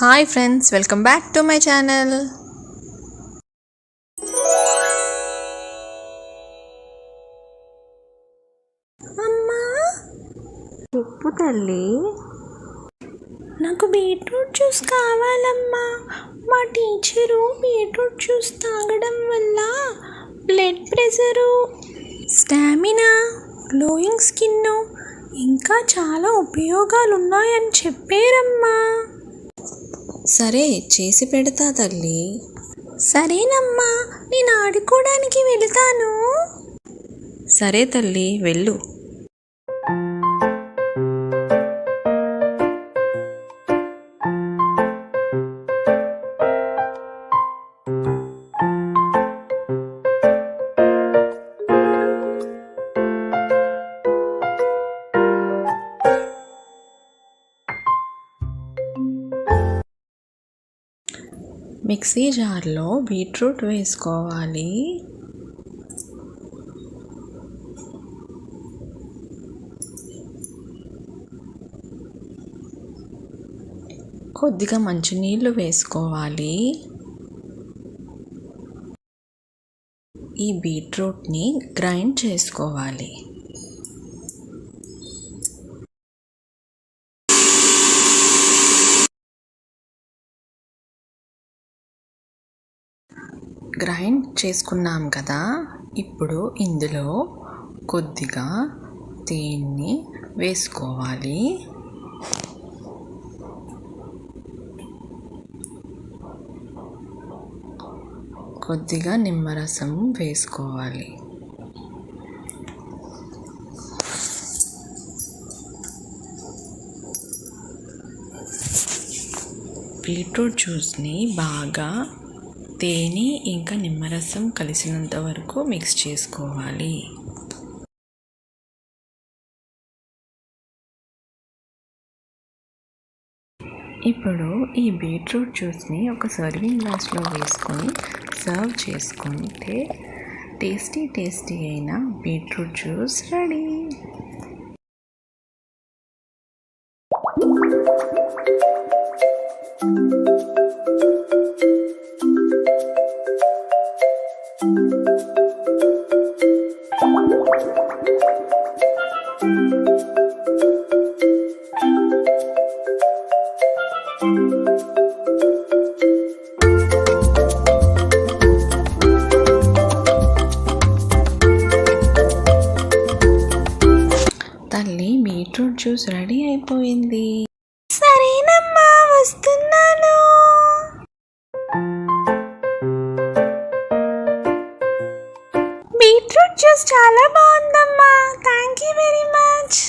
Hi friends, welcome back to my channel. అమ్మా చెప్పు తల్లి. నాకు బీట్రూట్ జ్యూస్ కావాలమ్మా. మా టీచరు బీట్రూట్ జ్యూస్ తాగడం వల్ల blood pressure, stamina, glowing skin ఇంకా చాలా ఉపయోగాలు ఉన్నాయని చెప్పారమ్మా. సరే, చేసి పెడతా తల్లి. సరేనమ్మా, నేను ఆడుకోవడానికి వెళ్తాను. సరే తల్లి, వెళ్ళు. మిక్సీ జార్లో బీట్రూట్ వేసుకోవాలి. కొద్దిగా మంచినీళ్ళు వేసుకోవాలి. ఈ బీట్రూట్ని గ్రైండ్ చేసుకోవాలి. గ్రైండ్ చేసుకున్నాం కదా, ఇప్పుడు ఇందులో కొద్దిగా తేనె వేసుకోవాలి. కొద్దిగా నిమ్మరసం వేసుకోవాలి. బీట్రూట్ జ్యూస్ని బాగా తేనె ఇంకా నిమ్మరసం కలిసినంత వరకు మిక్స్ చేసుకోవాలి. ఇప్పుడు ఈ బీట్రూట్ జ్యూస్ని ఒక సర్వింగ్ గ్లాస్లో వేసుకొని సర్వ్ చేసుకుంటే టేస్టీ అయిన బీట్రూట్ జ్యూస్ రెడీ. తల్లి, బీట్రూట్ జ్యూస్ రెడీ అయిపోయింది. సరేనమ్మా, వస్తున్నాను. బీట్రూట్ జ్యూస్ చాలా బాగుందమ్మా. Thank you very much.